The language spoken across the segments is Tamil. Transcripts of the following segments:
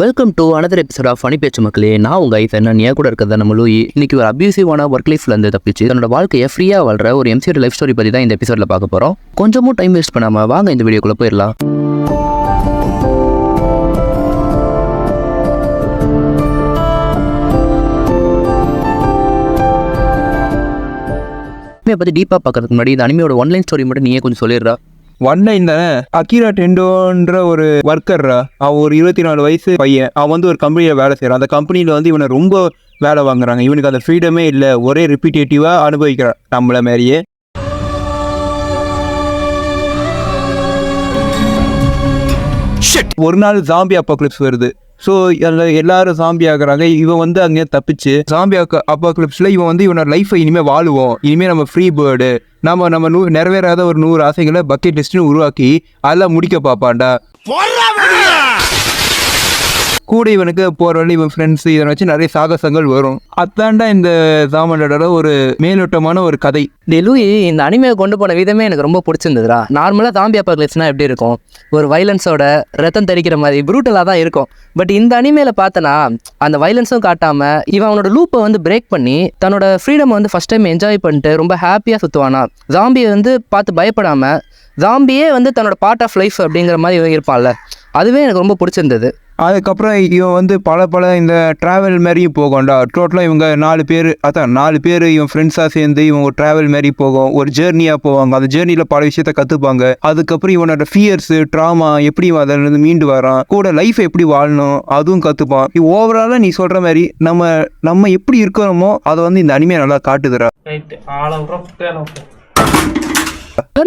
Welcome to another episode of funny பேச்சு மக்களே. நான் உங்க ஐஸ் என்ன நீ கூட இருக்கிறதா நம்ம லூயி. இன்னைக்கு ஒரு அபியூசிவான ஒர்க் லைஃப்ல இருந்து தப்பிச்சு தன்னோட வாழ்க்கையை ஃப்ரீயா வாழ்ற ஒரு எம்சியோட லைஃப் ஸ்டோரி பத்தி தான் இந்த எபிசோட்ல பார்க்க போறோம். கொஞ்சமும் டைம் வேஸ்ட் பண்ணாம வாங்க இந்த வீடியோக்குள்ள போயிடலாம். பத்தி டீப்பா பார்க்கறதுக்கு முன்னாடி இந்த அனிமையோட ஒன்லைன் ஸ்டோரி மட்டும் நீயே கொஞ்சம் சொல்லிடுறா. ஒன்லைன் தானே. அகிரா டெண்டோன்ற ஒரு ஒர்க்கர்ரா, அவன் ஒரு 24 வயசு பையன். அவன் ஒரு கம்பெனியில் வேலை செய்கிறான். அந்த கம்பெனியில் இவனை ரொம்ப வேலை வாங்குறாங்க. இவனுக்கு அந்த ஃப்ரீடமே இல்லை, ஒரே ரிப்பீட்டேட்டிவாக அனுபவிக்கிறான் நம்மள மாதிரியே. ஒரு நாள் ஜாம்பி அப்பாக்லிப்ஸ் வருது. ஸோ எல்லாரும் ஜாம்பி ஆகுறாங்க. இவன் அங்கே தப்பிச்சு ஜாம்பி அப்பாக்லிப்ஸில் இவனோட லைஃப்பை இனிமேல் வாழுவோம், இனிமேல் நம்ம ஃப்ரீ பேர்டு, நம்ம நிறைவேறாத ஒரு 100 ஆசைகளை பக்கெட் லிஸ்ட்னு உருவாக்கி அதெல்லாம் முடிக்க பார்ப்பான்டா. கூட இவனுக்கு போகிற வழி இவன் ஃப்ரெண்ட்ஸ் இதனை வச்சு நிறைய சாகசங்கள் வரும். அதாண்டா இந்த ஜாமண்டோட ஒரு மேலோட்டமான ஒரு கதை. லூயி, இந்த அனிமையை கொண்டு போன விதமே எனக்கு ரொம்ப பிடிச்சிருந்ததுடா. நார்மலாக ஜாம்பி அப்பாக்லிப்ஸ்னா எப்படி இருக்கும், ஒரு வைலன்ஸோட ரத்தம் தெரிக்கிற மாதிரி ப்ரூட்டலாக தான் இருக்கும். பட் இந்த அனிமையில பார்த்தனா அந்த வைலன்ஸும் காட்டாமல் இவன் அவனோட லூப்பை பிரேக் பண்ணி தன்னோட ஃப்ரீடம் ஃபர்ஸ்ட் டைம் என்ஜாய் பண்ணிட்டு ரொம்ப ஹாப்பியாக சுற்றுவானா. ஜாம்பியை பார்த்து பயப்படாமல் ஜாம்பியே தன்னோட பார்ட் ஆஃப் லைஃப் அப்படிங்கிற மாதிரி இருப்பான்ல, அதுவே எனக்கு ரொம்ப பிடிச்சிருந்தது. அதுக்கப்புறம் இவன் பல இந்த ட்ராவல் மாதிரியும் போகும்டா. டோட்டலாக இவங்க 4 பேர் இவன் ஃப்ரெண்ட்ஸாக சேர்ந்து இவன் ஒரு ட்ராவல் மாதிரி போகும், ஒரு ஜேர்னியாக போவாங்க. அந்த ஜேர்னியில் பல விஷயத்த கற்றுப்பாங்க. அதுக்கப்புறம் இவனோட ஃபியர்ஸு ட்ராமா எப்படி அதிலிருந்து மீண்டு வரான், கூட லைஃப் எப்படி வாழணும் அதுவும் கற்றுப்பான். ஓவராலாக நீ சொல்கிற மாதிரி நம்ம எப்படி இருக்கிறோமோ அதை இந்த அனிமையை நல்லா காட்டுதுரா.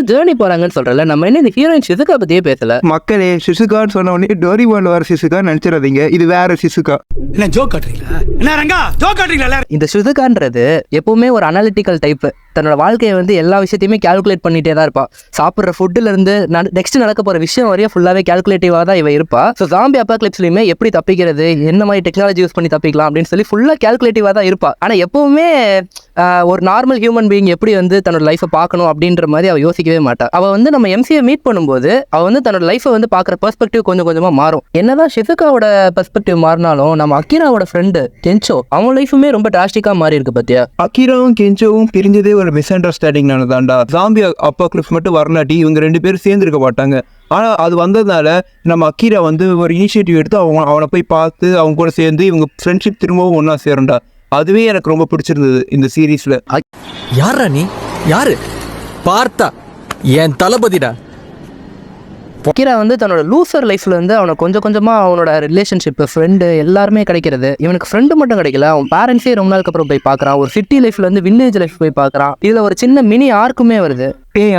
ஜேர்னி போறாங்கன்னு சொல்றல, நம்ம என்ன இந்த ஹீரோயின் ஷிசுகா பத்தியே பேசல. மக்களே, ஷிசுகான்னு சொன்ன உடனே டோரிமான்ல வர ஷிசுகா நினைச்சிடாதீங்க, இது வேற ஷிசுகா. என்ன ஜோக் காட்டுறீங்களா? என்ன ரங்கா ஜோக் காட்டுறீங்களா? இந்த ஷிசுகான்றது எப்பவுமே ஒரு அனாலிட்டிக்கல் டைப். தன்னோட வாழ்க்கையை எல்லா விஷயத்தையுமே கால்குலேட் பண்ணிட்டே தான் இருப்பா. சாப்பிட்ற ஃபுட்டுல இருந்து நெக்ஸ்ட் நடக்க போற விஷயம் வரையும் ஃபுல்லாவே கால்குலேட்டிவா தான் இவ இருப்பா. ஸோ ஜாம்பி அப்பாக்லிப்ஸ்லயுமே எப்படி தப்பிக்கிறது, என்ன மாதிரி டெக்னாலஜி யூஸ் பண்ணி தப்பிக்கலாம் அப்படின்னு சொல்லி ஃபுல்லா கால்குலேட்டிவா தான் இருப்பா. ஆனா எப்பவுமே ஒரு நார்மல் ஹியூமன் பீயிங் எப்படி தன்னோட லைஃபை பார்க்கணும் அப்படின்ற மாதிரி அவ யோசிக்கவே மாட்டா. அவ நம்ம எம்சியை மீட் பண்ணும்போது அவ தன்னோட லைஃபை பார்க்குற பெர்ஸ்பெக்டிவ் கொஞ்சம் கொஞ்சமா மாறும். என்னதான் ஷிசுகாவோட பெர்ஸ்பெக்டிவ் மாறினாலும் நம்ம அகிராவோட ஃப்ரெண்டு கென்சோ அவன் லைஃபுமே ரொம்ப டிராஸ்டிக்கா மாறி இருக்கு பத்தியா. அகிராவும் கென்சோவும் பிரிஞ்சதே ஒரு மிஸ் அண்டர்ஸ்டாண்டிங் தான்டா. ஜாம்பி அப்பாக்லிப்ஸ் மட்டும் வரலாட்டி இவங்க 2 பேரும் சேர்ந்துருக்க மாட்டாங்க. ஆனால் அது வந்ததுனால நம்ம அகிரா ஒரு இனிஷியேட்டிவ் எடுத்து அவனை போய் பார்த்து அவங்க கூட சேர்ந்து இவங்க ஃப்ரெண்ட்ஷிப் திரும்பவும் ஒன்றா சேரும்டா. அதுவே எனக்கு ரொம்ப பிடிச்சிருந்தது இந்த சீரீஸ்ல. யாரா நீ? யாரு? பார்த்தா என் தளபதிடா. அகிரா தன்னோட லூசர் லைஃப்ல அவனை கொஞ்சம் கொஞ்சமா அவனோட ரிலேஷன்ஷிப் ஃப்ரெண்டு எல்லாருமே கிடைக்கிறது. இவனுக்கு ஃப்ரெண்டு மட்டும் கிடைக்கல, அவன் பேரண்ட்ஸே ரொம்ப நாளுக்கு அப்புறம் போய் பார்க்குறான். ஒரு சிட்டி லைஃப்ல வில்லேஜ் லைஃப் போய் பார்க்குறான். இதுல ஒரு சின்ன மினி ஆர்க்குமே வருது.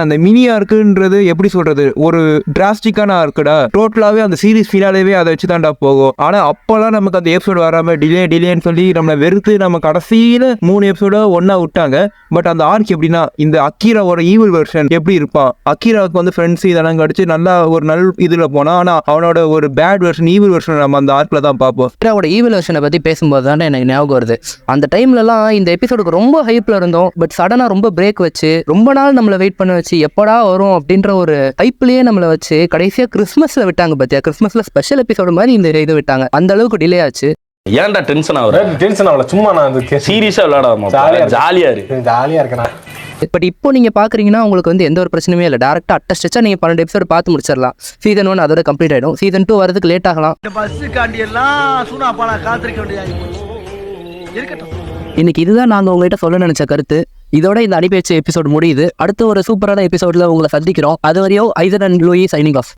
அந்த மினி ஆர்க்குன்றது எப்படி சொல்றது, ஒரு டிராஸ்டிக்கான ஆர்க்குடா. டோட்டலாவே அந்த சீரீஸ் ஃபினாலேவே அதை வச்சு தாண்டா போகும். ஆனா அப்பெல்லாம் நமக்கு அந்த எபிசோடு வராம டிலேன்னு சொல்லி நம்மளை வெறுத்து நம்ம கடைசியில 3 எபிசோட ஒன்னா விட்டாங்க. பட் அந்த ஆர்க் எப்படின்னா, இந்த அகிராவோட ஈவில் வெர்ஷன் எப்படி இருப்பான், அகிராவுக்கு ஃப்ரெண்ட்ஸ் இதெல்லாம் கடிச்சு நல்லா ஒரு நல்ல இதுல போனா, ஆனா அவனோட ஒரு பேட் வெர்ஷன் ஈவில் வெர்ஷன் நம்ம அந்த ஆர்க்ல தான் பார்ப்போம். அகிராவோட ஈவில் வெர்ஷனை பத்தி பேசும்போது தான் எனக்கு ஞாபகம் வருது. அந்த டைம்லலாம் இந்த எபிசோடுக்கு ரொம்ப ஹைப்ல இருந்தோம். பட் சடனா ரொம்ப பிரேக் வச்சு ரொம்ப நாள் நம்மளை வெயிட் வச்சு எப்படா வரும் அப்படின்ற ஒரு ஹைப்லயே நம்மளை வச்சு கடைசியா கிறிஸ்மஸ்ல விட்டாங்க பத்தியா. கிறிஸ்மஸ்ல ஸ்பெஷல் எபிசோடு மாதிரி இந்த இது விட்டாங்க. அந்த அளவுக்கு டிலே ஆச்சு. ஏன்டா டென்ஷன் ஆகுற? டென்ஷன் ஆகல, சும்மா நான் சீரியஸா விளையாடாம ஜாலியா இருக்கேன். பட் இப்போ நீங்க பாக்குறீங்கன்னா உங்களுக்கு எந்த ஒரு பிரச்சனையுமே இல்லை. டேரக்டா அட்டஸ்டா நீங்க 12 எபிசோடு பார்த்து முடிச்சிடலாம். சீசன் 1 அதோட கம்ப்ளீட் ஆயிடும். சீசன் 2 வரதுக்கு லேட் ஆகலாம். இன்னைக்கு இதுதான் நாங்க உங்ககிட்ட சொல்ல நினைச்ச கருத்து. இதோட இந்த அடிப்பேச்சு எபிசோட் முடியுது. அடுத்த ஒரு சூப்பரான எபிசோட்ல உங்களை சந்திக்கிறோம். அது வரையும் ஐசன் அண்ட் லூயி சைனிங் ஆஃப்.